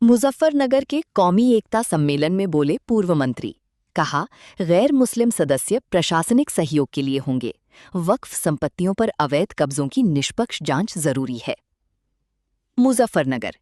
मुजफ्फरनगर के कौमी एकता सम्मेलन में बोले पूर्व मंत्री। कहा, गैर मुस्लिम सदस्य प्रशासनिक सहयोग के लिए होंगे। वक्फ संपत्तियों पर अवैध कब्जों की निष्पक्ष जांच जरूरी है। मुजफ्फरनगर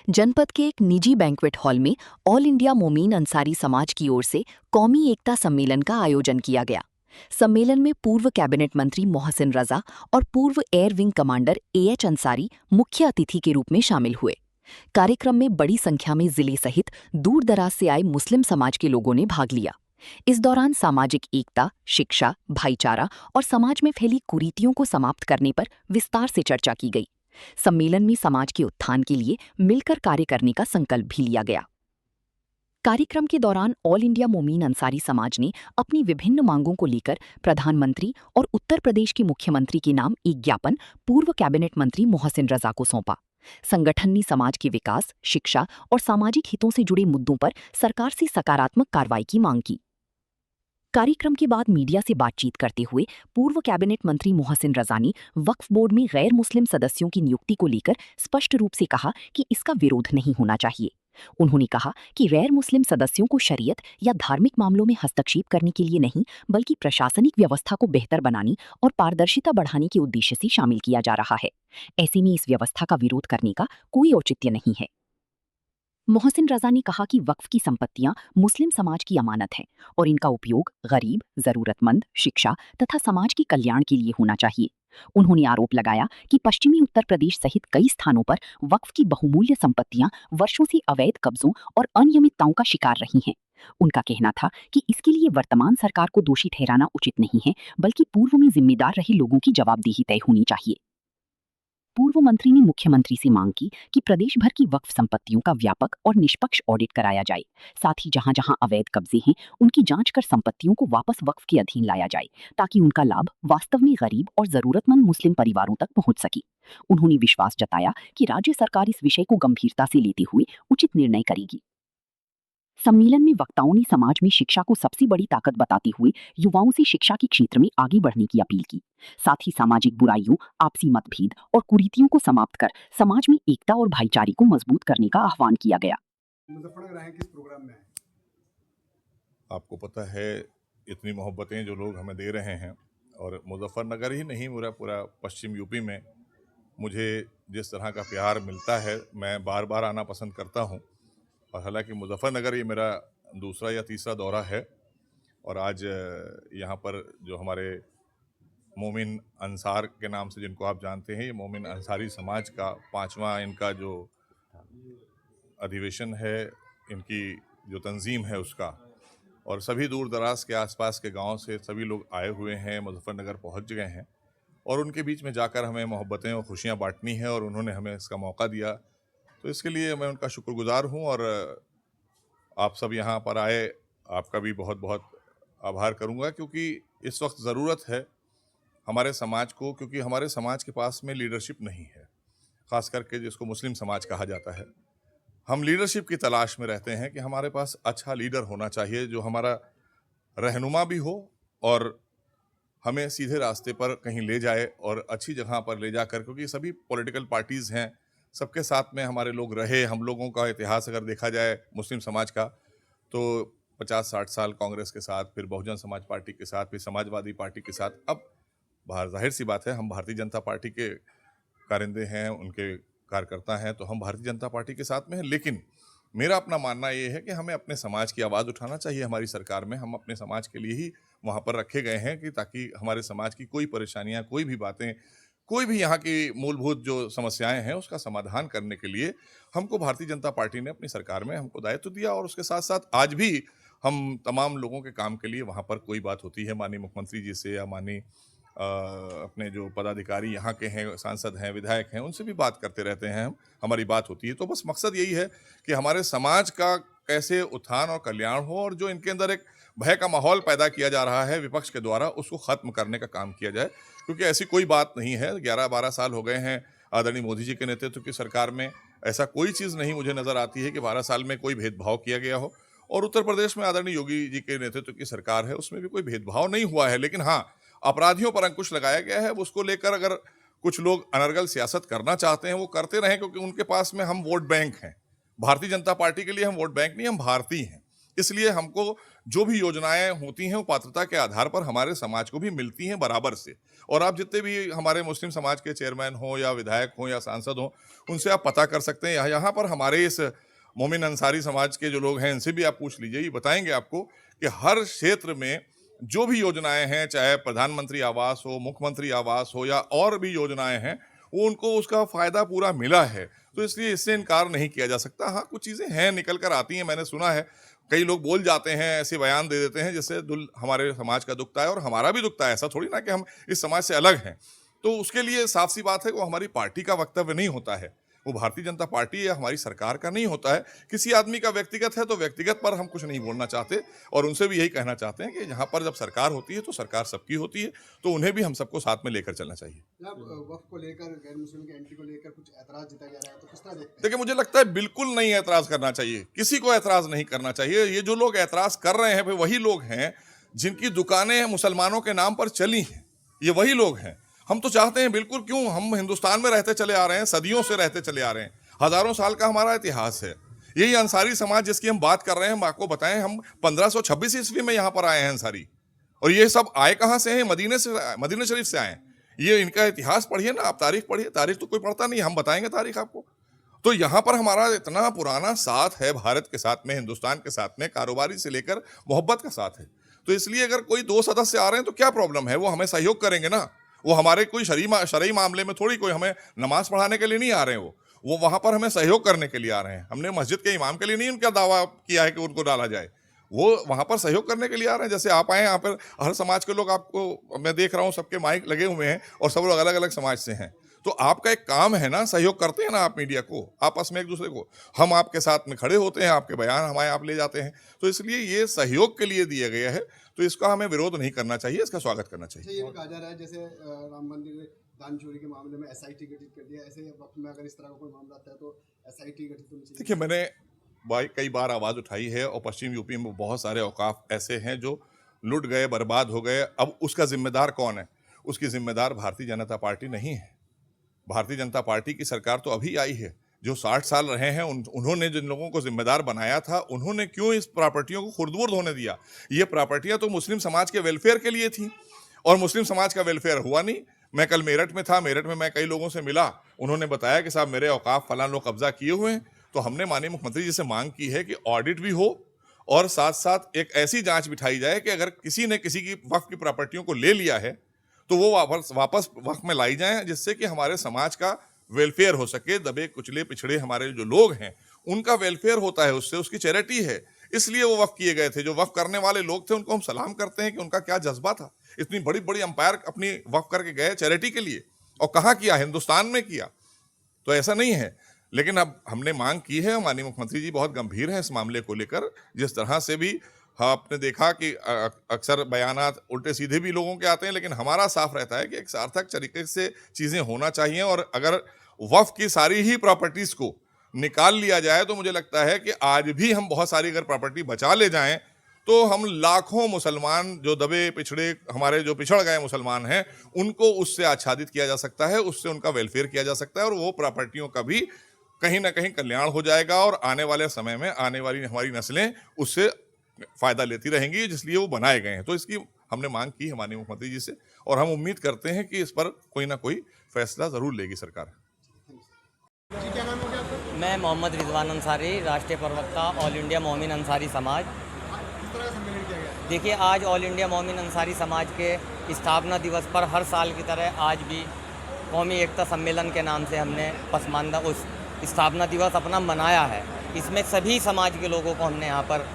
जनपद के एक निजी बैंक्वेट हॉल में ऑल इंडिया मोमीन अंसारी समाज की ओर से कौमी एकता सम्मेलन का आयोजन किया गया। सम्मेलन में पूर्व कैबिनेट मंत्री मोहसिन रजा और पूर्व air wing commander AH Ansari मुख्य अतिथि के रूप में शामिल हुए। कार्यक्रम में बड़ी संख्या में जिले सहित दूर दराज से आए मुस्लिम समाज के लोगों ने भाग लिया। इस दौरान सामाजिक एकता, शिक्षा, भाईचारा और समाज में फैली कुरीतियों को समाप्त करने पर विस्तार से चर्चा की गई। सम्मेलन में समाज के उत्थान के लिए मिलकर कार्य करने का संकल्प भी लिया गया। कार्यक्रम के दौरान ऑल इंडिया मोमीन अंसारी समाज ने अपनी विभिन्न मांगों को लेकर प्रधानमंत्री और उत्तर प्रदेश के मुख्यमंत्री के नाम एक ज्ञापन पूर्व कैबिनेट मंत्री मोहसिन रजा को सौंपा। संगठन ने समाज के विकास, शिक्षा और सामाजिक हितों से जुड़े मुद्दों पर सरकार से सकारात्मक कार्रवाई की मांग की। कार्यक्रम के बाद मीडिया से बातचीत करते हुए पूर्व कैबिनेट मंत्री मोहसिन रजा ने वक्फ बोर्ड में गैर मुस्लिम सदस्यों की नियुक्ति को लेकर स्पष्ट रूप से कहा कि इसका विरोध नहीं होना चाहिए। उन्होंने कहा कि गैर मुस्लिम सदस्यों को शरीयत या धार्मिक मामलों में हस्तक्षेप करने के लिए नहीं, बल्कि प्रशासनिक व्यवस्था को बेहतर बनाने और पारदर्शिता बढ़ाने के उद्देश्य से शामिल किया जा रहा है। ऐसे में इस व्यवस्था का विरोध करने का कोई औचित्य नहीं है। मोहसिन रजा ने कहा कि वक्फ की संपत्तियां मुस्लिम समाज की अमानत है और इनका उपयोग गरीब, जरूरतमंद, शिक्षा तथा समाज के कल्याण के लिए होना चाहिए। उन्होंने आरोप लगाया कि पश्चिमी उत्तर प्रदेश सहित कई स्थानों पर वक्फ की बहुमूल्य संपत्तियां वर्षों से अवैध कब्जों और अनियमितताओं का शिकार रही हैं। उनका कहना था कि इसके लिए वर्तमान सरकार को दोषी ठहराना उचित नहीं है, बल्कि पूर्व में जिम्मेदार रहे लोगों की जवाबदेही तय होनी चाहिए। पूर्व मंत्री ने मुख्यमंत्री से मांग की कि प्रदेश भर की वक्फ संपत्तियों का व्यापक और निष्पक्ष ऑडिट कराया जाए। साथ ही जहां जहां अवैध कब्जे हैं, उनकी जांच कर संपत्तियों को वापस वक्फ के अधीन लाया जाए, ताकि उनका लाभ वास्तव में गरीब और जरूरतमंद मुस्लिम परिवारों तक पहुंच सके। उन्होंने विश्वास जताया कि राज्य सरकार इस विषय को गंभीरता से लेते हुए उचित निर्णय करेगी। सम्मेलन में वक्ताओं ने समाज में शिक्षा को सबसे बड़ी ताकत बताते हुए युवाओं से शिक्षा के क्षेत्र में आगे बढ़ने की अपील की। साथ ही सामाजिक बुराइयों, आपसी मतभेद और कुरीतियों को समाप्त कर समाज में एकता और भाईचारे को मजबूत करने का आह्वान किया गया। मुजफ्फरनगर आए किस प्रोग्राम में आए? आपको पता है इतनी मोहब्बतें जो लोग हमें दे रहे हैं, और मुजफ्फरनगर ही नहीं, पूरा पूरा पश्चिम यूपी में मुझे जिस तरह का प्यार मिलता है, मैं बार बार आना पसंद करता हूं। और हालांकि मुजफ्फरनगर ये मेरा दूसरा या तीसरा दौरा है, और आज यहाँ पर जो हमारे मोमिन अंसार के नाम से जिनको आप जानते हैं, ये मोमिन अंसारी समाज का 5वां इनका जो अधिवेशन है, इनकी जो तंजीम है उसका, और सभी दूर दराज के आसपास के गांव से सभी लोग आए हुए हैं, मुजफ्फरनगर पहुंच गए हैं, और उनके बीच में जाकर हमें मोहब्बतें और खुशियां बांटनी है, और उन्होंने हमें इसका मौका दिया, तो इसके लिए मैं उनका शुक्रगुजार हूं। और आप सब यहाँ पर आए, आपका भी बहुत बहुत आभार करूँगा, क्योंकि इस वक्त ज़रूरत है हमारे समाज को, क्योंकि हमारे समाज के पास में लीडरशिप नहीं है, ख़ास करके जिसको मुस्लिम समाज कहा जाता है। हम लीडरशिप की तलाश में रहते हैं कि हमारे पास अच्छा लीडर होना चाहिए, जो हमारा रहनुमा भी हो और हमें सीधे रास्ते पर कहीं ले जाए और अच्छी जगह पर ले जाकर, क्योंकि सभी पॉलिटिकल पार्टीज़ हैं, सबके साथ में हमारे लोग रहे। हम लोगों का इतिहास अगर देखा जाए मुस्लिम समाज का, तो 50-60 साल कांग्रेस के साथ, फिर बहुजन समाज पार्टी के साथ, फिर समाजवादी पार्टी के साथ। अब बाहर जाहिर सी बात है, हम भारतीय जनता पार्टी के कारिंदे हैं, उनके कार्यकर्ता हैं, तो हम भारतीय जनता पार्टी के साथ में हैं। लेकिन मेरा अपना मानना ये है कि हमें अपने समाज की आवाज़ उठाना चाहिए। हमारी सरकार में हम अपने समाज के लिए ही वहाँ पर रखे गए हैं, कि ताकि हमारे समाज की कोई परेशानियाँ, कोई भी बातें, कोई भी यहाँ की मूलभूत जो समस्याएं हैं, उसका समाधान करने के लिए हमको भारतीय जनता पार्टी ने अपनी सरकार में हमको दायित्व दिया। और उसके साथ साथ आज भी हम तमाम लोगों के काम के लिए वहाँ पर कोई बात होती है, माननीय मुख्यमंत्री जी से या माननीय अपने जो पदाधिकारी यहाँ के हैं, सांसद हैं, विधायक हैं, उनसे भी बात करते रहते हैं हम, हमारी बात होती है। तो बस मकसद यही है कि हमारे समाज का कैसे उत्थान और कल्याण हो, और जो इनके अंदर एक भय का माहौल पैदा किया जा रहा है विपक्ष के द्वारा, उसको ख़त्म करने का काम किया जाए। क्योंकि ऐसी कोई बात नहीं है, 11-12 साल हो गए हैं आदरणीय मोदी जी के नेतृत्व की सरकार में, ऐसा कोई चीज़ नहीं मुझे नज़र आती है कि 12 साल में कोई भेदभाव किया गया हो। और उत्तर प्रदेश में आदरणीय योगी जी के नेतृत्व की सरकार है, उसमें भी कोई भेदभाव नहीं हुआ है। लेकिन हाँ, अपराधियों पर अंकुश लगाया गया है। उसको लेकर अगर कुछ लोग अनर्गल सियासत करना चाहते हैं, वो करते रहें, क्योंकि उनके पास में हम वोट बैंक हैं, भारतीय जनता पार्टी के लिए हम वोट बैंक नहीं, हम भारतीय हैं। इसलिए हमको जो भी योजनाएं होती हैं वो पात्रता के आधार पर हमारे समाज को भी मिलती हैं बराबर से। और आप जितने भी हमारे मुस्लिम समाज के चेयरमैन हो या विधायक हो या सांसद हो, उनसे आप पता कर सकते हैं। यहाँ पर हमारे इस मोमिन अंसारी समाज के जो लोग हैं, इनसे भी आप पूछ लीजिए, ये बताएंगे आपको कि हर क्षेत्र में जो भी योजनाएं हैं, चाहे प्रधानमंत्री आवास हो, मुख्यमंत्री आवास हो या और भी योजनाएं हैं, वो उनको उसका फायदा पूरा मिला है। तो इसलिए इससे इनकार नहीं किया जा सकता। हाँ, कुछ चीजें हैं निकल कर आती हैं, मैंने सुना है कई लोग बोल जाते हैं, ऐसे बयान दे देते हैं जिससे हमारे समाज का दुखता है और हमारा भी दुखता है। ऐसा थोड़ी ना कि हम इस समाज से अलग हैं। तो उसके लिए साफ सी बात है, वो हमारी पार्टी का वक्तव्य नहीं होता है, वो भारतीय जनता पार्टी या हमारी सरकार का नहीं होता है। किसी आदमी का व्यक्तिगत है तो व्यक्तिगत पर हम कुछ नहीं बोलना चाहते और उनसे भी यही कहना चाहते हैं कि यहाँ पर जब सरकार होती है तो सरकार सबकी होती है, तो उन्हें भी हम सबको साथ में लेकर चलना चाहिए। वक्फ को लेकर, गैर मुस्लिम की एंट्री को लेकर कुछ ऐतराज जताया जा रहा है, तो किस तरह देखते हैं? देखिए, मुझे लगता है बिल्कुल नहीं ऐतराज करना चाहिए, किसी को ऐतराज नहीं करना चाहिए। ये जो लोग ऐतराज कर रहे हैं वही लोग हैं जिनकी दुकानें मुसलमानों के नाम पर चली हैं, ये वही लोग हैं। हम तो चाहते हैं बिल्कुल, क्यों, हम हिंदुस्तान में रहते चले आ रहे हैं, सदियों से रहते चले आ रहे हैं, हजारों साल का हमारा इतिहास है। यही अंसारी समाज जिसकी हम बात कर रहे हैं, हम आपको बताएं, हम 1526 ईस्वी में यहाँ पर आए हैं अंसारी, और ये सब आए कहाँ से हैं? मदीने शरीफ से आए हैं। ये इनका इतिहास पढ़िए ना आप, तारीख पढ़िए, तारीख तो कोई पढ़ता नहीं, हम बताएंगे तारीख आपको। तो यहाँ पर हमारा इतना पुराना साथ है भारत के साथ में, हिंदुस्तान के साथ में, कारोबारी से लेकर मोहब्बत का साथ है। तो इसलिए अगर कोई दो सदस्य आ रहे हैं तो क्या प्रॉब्लम है, वो हमें सहयोग करेंगे ना। वो हमारे कोई शरई मामले में थोड़ी कोई हमें नमाज पढ़ाने के लिए नहीं आ रहे हैं, वो वहाँ पर हमें सहयोग करने के लिए आ रहे हैं। हमने मस्जिद के इमाम के लिए नहीं उनका दावा किया है कि उनको डाला जाए, वो वहाँ पर सहयोग करने के लिए आ रहे हैं। जैसे आप आए, यहाँ पर हर समाज के लोग, आपको मैं देख रहा हूँ सबके माइक लगे हुए हैं और सब लोग अलग अलग समाज से हैं। तो आपका एक काम है ना, सहयोग करते हैं ना आप मीडिया को, आपस में एक दूसरे को, हम आपके साथ में खड़े होते हैं, आपके बयान हमारे आप ले जाते हैं। तो इसलिए ये सहयोग के लिए दिया गया है, तो इसका हमें विरोध नहीं करना चाहिए, इसका स्वागत करना चाहिए। ये भी कहा जा रहा है जैसे राम मंदिर दान चोरी के मामले में एसआईटी गठित कर दिया, ऐसे वक्त में अगर इस तरह का कोई मामला आता है तो एसआईटी गठित होनी चाहिए। देखिए, मैंने कई बार आवाज़ उठाई है, और पश्चिम यूपी में बहुत सारे औकाफ ऐसे हैं जो लुट गए, बर्बाद हो गए। अब उसका जिम्मेदार कौन है? उसकी जिम्मेदार भारतीय जनता पार्टी नहीं है। भारतीय जनता पार्टी की सरकार तो अभी आई है। जो 60 साल रहे हैं उन्होंने जिन लोगों को जिम्मेदार बनाया था, उन्होंने क्यों इस प्रॉपर्टियों को खुर्द-बुर्द होने दिया? ये प्रॉपर्टियां तो मुस्लिम समाज के वेलफेयर के लिए थी और मुस्लिम समाज का वेलफेयर हुआ नहीं। मैं कल मेरठ में था, मेरठ में मैं कई लोगों से मिला, उन्होंने बताया कि साहब मेरे औकाफ फलां लोग कब्जा किए हुए हैं। तो हमने माननीय मुख्यमंत्री जी से मांग की है कि ऑडिट भी हो और साथ साथ एक ऐसी जांच बिठाई जाए कि अगर किसी ने किसी की वक्फ की प्रॉपर्टियों को ले लिया है तो वो वापस वक्फ में लाई जाएं, जिससे कि हमारे समाज का वेलफेयर हो सके। दबे कुचले पिछड़े हमारे जो लोग हैं उनका वेलफेयर होता है उससे, उसकी चैरिटी है, इसलिए वो वक्फ किए गए थे। जो वक्फ करने वाले लोग थे उनको हम सलाम करते हैं कि उनका क्या जज्बा था। इतनी बड़ी बड़ी अंपायर अपनी वक्फ करके गए चैरिटी के लिए, और कहाँ किया? हिंदुस्तान में किया। तो ऐसा नहीं है। लेकिन अब हमने मांग की है, माननीय मुख्यमंत्री जी बहुत गंभीर हैं इस मामले को लेकर। जिस तरह से भी आपने देखा कि अक्सर बयानात उल्टे सीधे भी लोगों के आते हैं, लेकिन हमारा साफ रहता है कि एक सार्थक तरीके से चीज़ें होना चाहिए। और अगर वक्फ की सारी ही प्रॉपर्टीज़ को निकाल लिया जाए तो मुझे लगता है कि आज भी हम बहुत सारी अगर प्रॉपर्टी बचा ले जाएं तो हम लाखों मुसलमान जो दबे पिछड़े, हमारे जो पिछड़ गए मुसलमान हैं, उनको उससे आच्छादित किया जा सकता है, उससे उनका वेलफेयर किया जा सकता है और वो प्रॉपर्टियों का भी कहीं ना कहीं कल्याण हो जाएगा और आने वाले समय में आने वाली हमारी नस्लें उससे फ़ायदा लेती रहेंगी, जिसलिए वो बनाए गए हैं। तो इसकी हमने मांग की है माननीय मुख्यमंत्री जी से और हम उम्मीद करते हैं कि इस पर कोई ना कोई फैसला ज़रूर लेगी सरकार। जी, क्या नाम हो गया आपका? मैं मोहम्मद रिजवान अंसारी, राष्ट्रीय प्रवक्ता ऑल इंडिया मोमिन अंसारी समाज। किस तरह का सम्मेलन किया गया? देखिए, आज ऑल इंडिया मोमिन अंसारी समाज के स्थापना दिवस पर हर साल की तरह आज भी कौमी एकता सम्मेलन के नाम से हमने पसमानदा उस स्थापना दिवस अपना मनाया है। इसमें सभी समाज के लोगों को हमने यहाँ पर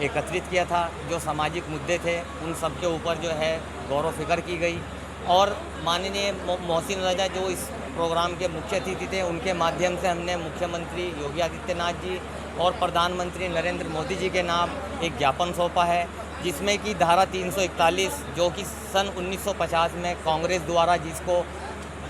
एकत्रित किया था। जो सामाजिक मुद्दे थे उन सब के ऊपर जो है गौर फिक्र की गई और माननीय मोहसिन रजा जो इस प्रोग्राम के मुख्य अतिथि थे, उनके माध्यम से हमने मुख्यमंत्री योगी आदित्यनाथ जी और प्रधानमंत्री नरेंद्र मोदी जी के नाम एक ज्ञापन सौंपा है, जिसमें कि धारा 341 जो कि सन 1950 में कांग्रेस द्वारा जिसको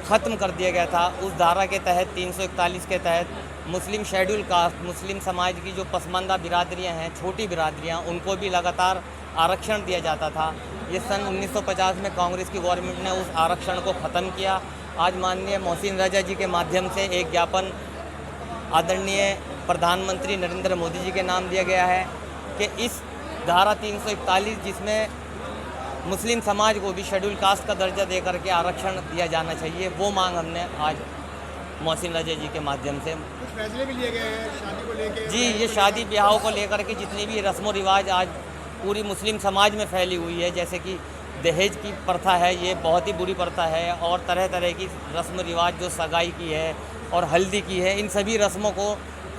ख़त्म कर दिया गया था, उस धारा के तहत 341 के तहत मुस्लिम शेड्यूल कास्ट, मुस्लिम समाज की जो पसमानदा बिरादरियां हैं, छोटी बिरादरियां, उनको भी लगातार आरक्षण दिया जाता था। ये सन 1950 में कांग्रेस की गवर्नमेंट ने उस आरक्षण को ख़त्म किया। आज माननीय मोहसिन रजा जी के माध्यम से एक ज्ञापन आदरणीय प्रधानमंत्री नरेंद्र मोदी जी के नाम दिया गया है कि इस धारा 341 जिसमें मुस्लिम समाज को भी शेड्यूल कास्ट का दर्जा दे करके आरक्षण दिया जाना चाहिए, वो मांग हमने आज मोहसिन रजा जी के माध्यम से। कुछ फैसले भी लिए गए हैं शादी को लेके। जी, ये शादी ब्याहों को लेकर के जितनी भी रस्म व रिवाज आज पूरी मुस्लिम समाज में फैली हुई है, जैसे कि दहेज की प्रथा है, ये बहुत ही बुरी प्रथा है, और तरह तरह की रस्म रिवाज जो सगाई की है और हल्दी की है, इन सभी रस्मों को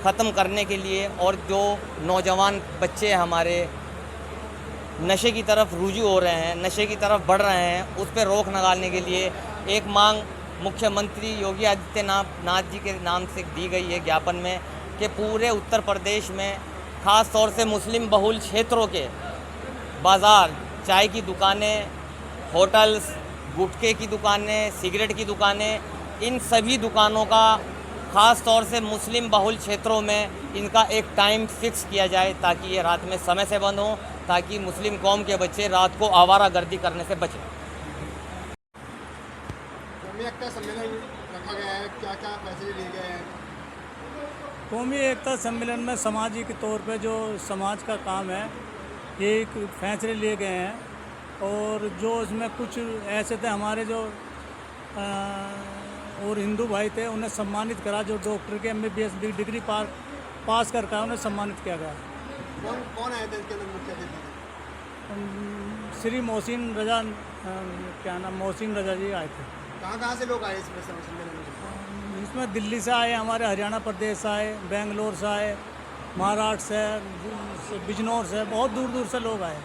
ख़त्म करने के लिए और जो नौजवान बच्चे हमारे नशे की तरफ रुजू हो रहे हैं, नशे की तरफ बढ़ रहे हैं, उस पर रोक लगाने के लिए एक मांग मुख्यमंत्री योगी आदित्यनाथ जी के नाम से दी गई है ज्ञापन में कि पूरे उत्तर प्रदेश में ख़ास तौर से मुस्लिम बहुल क्षेत्रों के बाज़ार, चाय की दुकानें, होटल्स, गुटखे की दुकानें, सिगरेट की दुकानें, इन सभी दुकानों का ख़ास तौर से मुस्लिम बहुल क्षेत्रों में इनका एक टाइम फिक्स किया जाए ताकि ये रात में समय से बंद हो, ताकि मुस्लिम कौम के बच्चे रात को आवारागर्दी करने से बचें। कौमी एकता सम्मेलन रखा गया है, क्या क्या फैसले लिए गए हैं? कौमी एकता सम्मेलन में सामाजिक तौर पे जो समाज का काम है, ये एक फैसले लिए गए हैं, और जो उसमें कुछ ऐसे थे हमारे जो और हिंदू भाई थे, उन्हें सम्मानित करा, जो डॉक्टर के MBBS डिग्री पास करके उन्हें सम्मानित किया गया। कौन कौन आए थे इसके अंदर मुख्य अतिथि? श्री मोहसिन रजा, क्या नाम, मोहसिन रजा जी आए थे। कहाँ से लोग आए इसमें सम्मेलन में? इसमें दिल्ली से आए, हमारे हरियाणा प्रदेश से आए, बेंगलोर से आए, महाराष्ट्र से, बिजनौर से, बहुत दूर दूर से लोग आए।